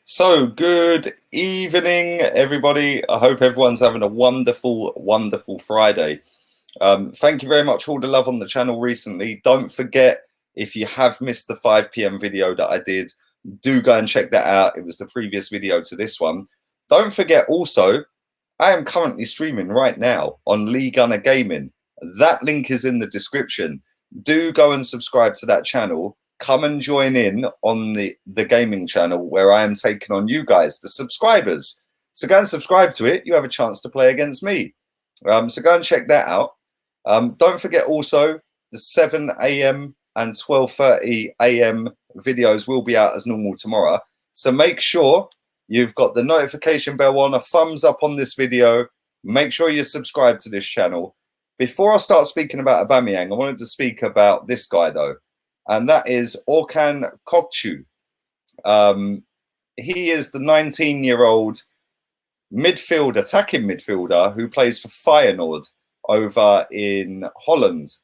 So, good evening, everybody. I hope everyone's having a wonderful, wonderful Friday. Thank you very much for all the love on the channel recently. Don't forget, if you have missed the 5 p.m. video that I did, do go and check that out. It was the previous video to this one. Don't forget also, I am currently streaming right now on League Gunner Gaming. That link is in the description. Do go and subscribe to that channel. Come and join in on the gaming channel where I am taking on you guys, the subscribers. So go and subscribe to it. You have a chance to play against me. So go and check that out. Don't forget also the 7 a.m. and 12:30 a.m. videos will be out as normal tomorrow. So make sure you've got the notification bell on, a thumbs up on this video. Make sure you're subscribed to this channel. Before I start speaking about Aubameyang, I wanted to speak about this guy though. And that is Orkan Kokcu. He is the 19-year-old midfielder, attacking midfielder, who plays for Feyenoord over in Holland.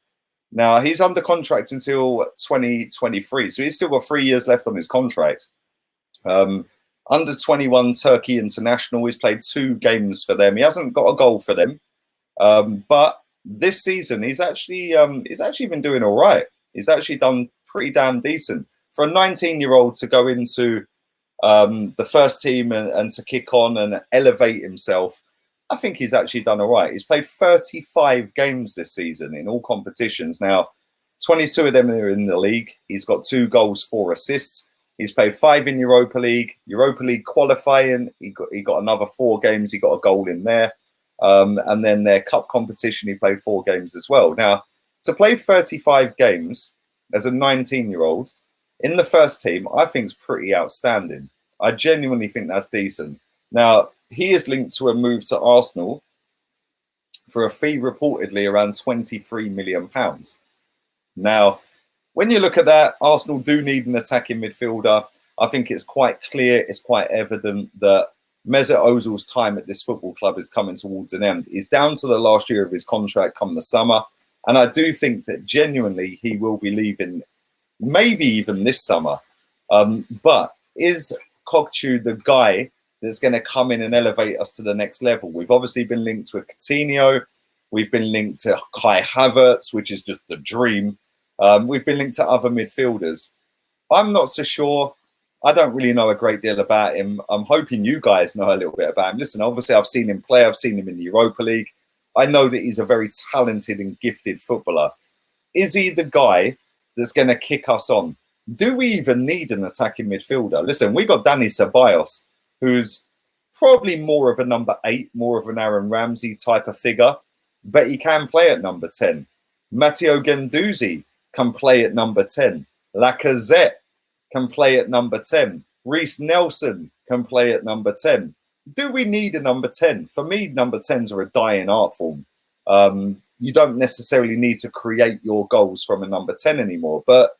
Now, he's under contract until 2023, so he's still got 3 years left on his contract. Under 21 Turkey international, he's played 2 games for them. He hasn't got a goal for them, but this season he's actually been doing all right. He's actually done pretty damn decent for a 19-year-old to go into the first team and to kick on and elevate himself. I think he's actually done all right. He's played 35 games this season in all competitions. Now, 22 of them are in the league. He's got 2 goals, 4 assists. He's played 5 in Europa League qualifying. He got another 4 games. He got a goal in there. And then their cup competition, he played 4 games as well. Now, to play 35 games as a 19-year-old in the first team, I think is pretty outstanding. I genuinely think that's decent. Now, he is linked to a move to Arsenal for a fee reportedly around £23 million. Now, when you look at that, Arsenal do need an attacking midfielder. I think it's quite clear, it's quite evident that Mesut Ozil's time at this football club is coming towards an end. He's down to the last year of his contract come the summer. And I do think that genuinely he will be leaving maybe even this summer. But is Kokcu the guy that's going to come in and elevate us to the next level? We've obviously been linked with Coutinho. We've been linked to Kai Havertz, which is just the dream. We've been linked to other midfielders. I'm not so sure. I don't really know a great deal about him. I'm hoping you guys know a little bit about him. Listen, obviously I've seen him play. I've seen him in the Europa League. I know that he's a very talented and gifted footballer. Is he the guy that's going to kick us on? Do we even need an attacking midfielder? Listen, we got Dani Ceballos, who's probably more of a number 8, more of an Aaron Ramsey type of figure, but he can play at number 10. Matteo Guendouzi can play at number 10. Lacazette can play at number 10. Reece Nelson can play at number 10. Do we need a number 10? For me, number 10s are a dying art form. You don't necessarily need to create your goals from a number 10 anymore, but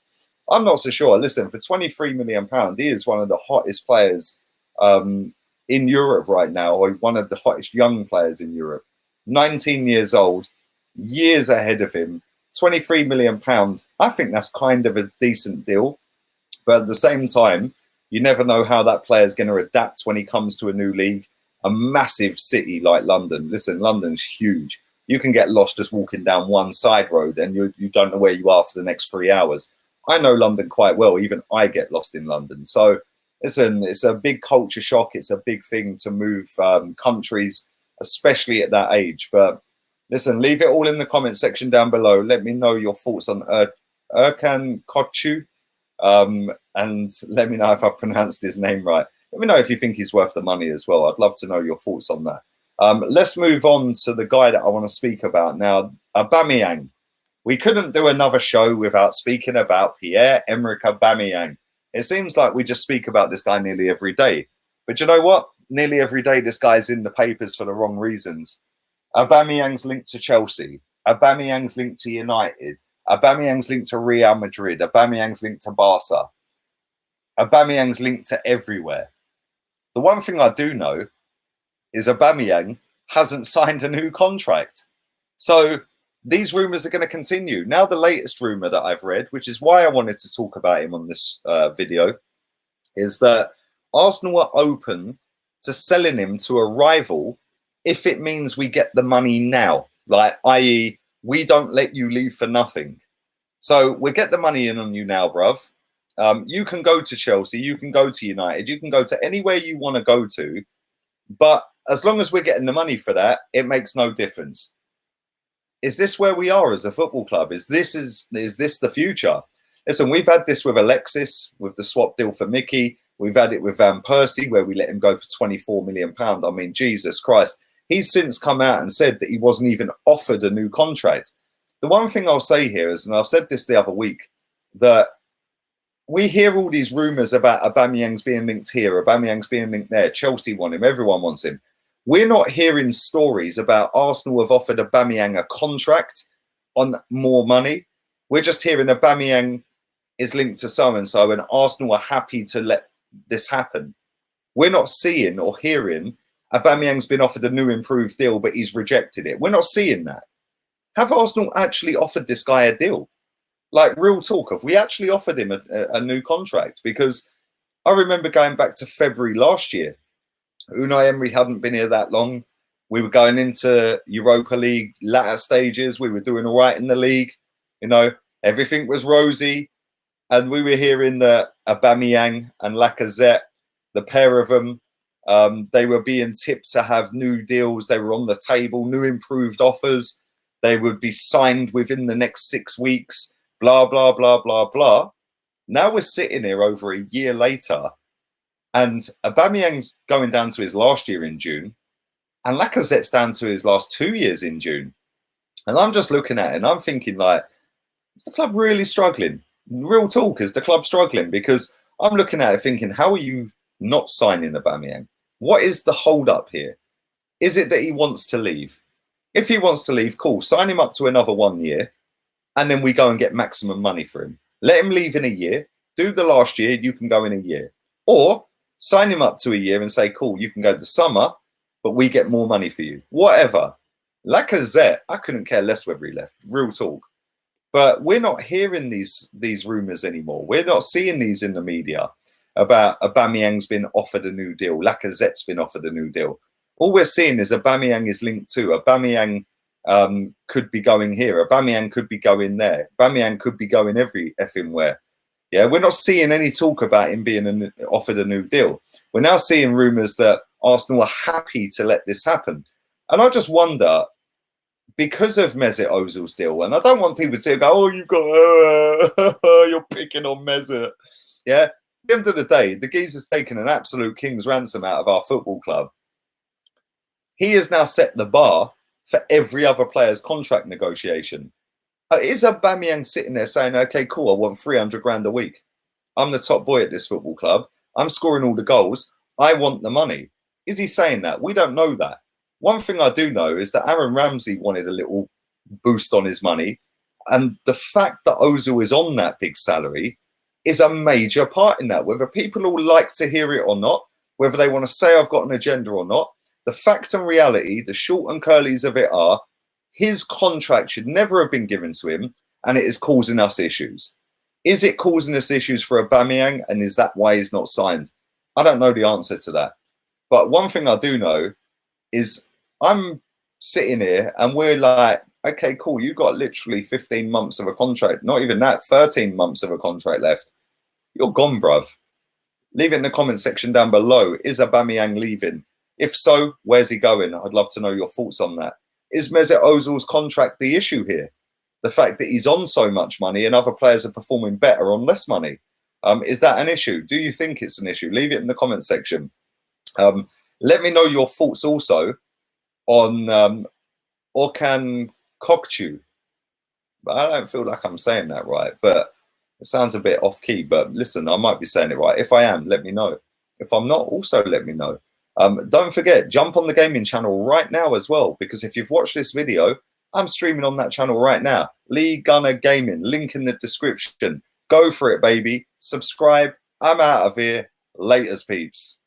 I'm not so sure. Listen, for £23 million, he is one of the hottest players in Europe right now, or one of the hottest young players in Europe. 19 years old, years ahead of him, £23 million. I think that's kind of a decent deal, but at the same time, you never know how that player is going to adapt when he comes to a new league, a massive city like London. Listen, London's huge. You can get lost just walking down one side road and you don't know where you are for the next 3 hours. I know London quite well. Even I get lost in London. So listen, it's a big culture shock. It's a big thing to move countries, especially at that age. But listen, leave it all in the comment section down below. Let me know your thoughts on Orkan Kokcu. And let me know if I've pronounced his name right. Let me know if you think he's worth the money as well. I'd love to know your thoughts on that. Let's move on to the guy that I want to speak about now, Aubameyang. We couldn't do another show without speaking about Pierre-Emerick Aubameyang. It seems like we just speak about this guy nearly every day. But you know what? Nearly every day this guy's in the papers for the wrong reasons. Aubameyang's linked to Chelsea. Aubameyang's linked to United. Aubameyang's linked to Real Madrid. Aubameyang's linked to Barca. Aubameyang's linked to everywhere. The one thing I do know is Aubameyang hasn't signed a new contract. So these rumours are going to continue. Now the latest rumour that I've read, which is why I wanted to talk about him on this video, is that Arsenal are open to selling him to a rival if it means we get the money now, like, i.e., we don't let you leave for nothing. So we get the money in on you now, bruv. You can go to Chelsea, you can go to United, you can go to anywhere you want to go to, but as long as we're getting the money for that, it makes no difference. Is this where we are as a football club? Is this the future? Listen, we've had this with Alexis, with the swap deal for Mickey. We've had it with Van Persie, where we let him go for £24 million. I mean, Jesus Christ. He's since come out and said that he wasn't even offered a new contract. The one thing I'll say here is, and I've said this the other week, that we hear all these rumours about Aubameyang's being linked here, Aubameyang's being linked there, Chelsea want him, everyone wants him. We're not hearing stories about Arsenal have offered Aubameyang a contract on more money. We're just hearing Aubameyang is linked to so-and-so and Arsenal are happy to let this happen. We're not seeing or hearing Aubameyang's been offered a new improved deal, but he's rejected it. We're not seeing that. Have Arsenal actually offered this guy a deal? Like, real talk, have we actually offered him a new contract? Because I remember going back to February last year, Unai Emery hadn't been here that long. We were going into Europa League latter stages. We were doing all right in the league. You know, everything was rosy. And we were hearing that Aubameyang and Lacazette, the pair of them, they were being tipped to have new deals. They were on the table, new improved offers. They would be signed within the next 6 weeks, blah, blah, blah, blah, blah. Now we're sitting here over a year later, and Aubameyang's going down to his last year in June, and Lacazette's down to his last 2 years in June. And I'm just looking at it, and I'm thinking, like, is the club really struggling? Real talk, is the club struggling? Because I'm looking at it thinking, how are you not signing Aubameyang? What is the hold up here? Is it that he wants to leave? If he wants to leave, cool, sign him up to another 1 year, and then we go and get maximum money for him. Let him leave in a year, do the last year, you can go in a year. Or sign him up to a year and say, cool, you can go to summer, but we get more money for you. Whatever. Lacazette, I couldn't care less whether he left, real talk. But we're not hearing these rumours anymore. We're not seeing these in the media about Aubameyang's been offered a new deal, Lacazette's been offered a new deal. All we're seeing is Aubameyang is linked to. Aubameyang could be going here. Aubameyang could be going there. Aubameyang could be going every effing where. Yeah, we're not seeing any talk about him being offered a new deal. We're now seeing rumours that Arsenal are happy to let this happen. And I just wonder, because of Mesut Ozil's deal, and I don't want people to go, oh, you're picking on Mesut. Yeah, at the end of the day, the geezer's taken an absolute king's ransom out of our football club. He has now set the bar for every other player's contract negotiation. Is Aubameyang sitting there saying, okay, cool, I want 300 grand a week. I'm the top boy at this football club. I'm scoring all the goals. I want the money. Is he saying that? We don't know that. One thing I do know is that Aaron Ramsey wanted a little boost on his money. And the fact that Ozil is on that big salary is a major part in that. Whether people all like to hear it or not, whether they want to say I've got an agenda or not, the fact and reality, the short and curlies of it are, his contract should never have been given to him, and it is causing us issues. Is it causing us issues for Aubameyang, and is that why he's not signed? I don't know the answer to that. But one thing I do know is I'm sitting here and we're like, okay, cool, you got literally 15 months of a contract, not even that, 13 months of a contract left. You're gone, bruv. Leave it in the comment section down below. Is Aubameyang leaving? If so, where's he going? I'd love to know your thoughts on that. Is Mesut Ozil's contract the issue here? The fact that he's on so much money and other players are performing better on less money. Is that an issue? Do you think it's an issue? Leave it in the comment section. Let me know your thoughts also on Orkan Kokcu. I don't feel like I'm saying that right, but it sounds a bit off key. But listen, I might be saying it right. If I am, let me know. If I'm not, also let me know. Don't forget, jump on the gaming channel right now as well, because if you've watched this video, I'm streaming on that channel right now. Lee Gunner Gaming, link in the description. Go for it, baby. Subscribe. I'm out of here. Laters, peeps.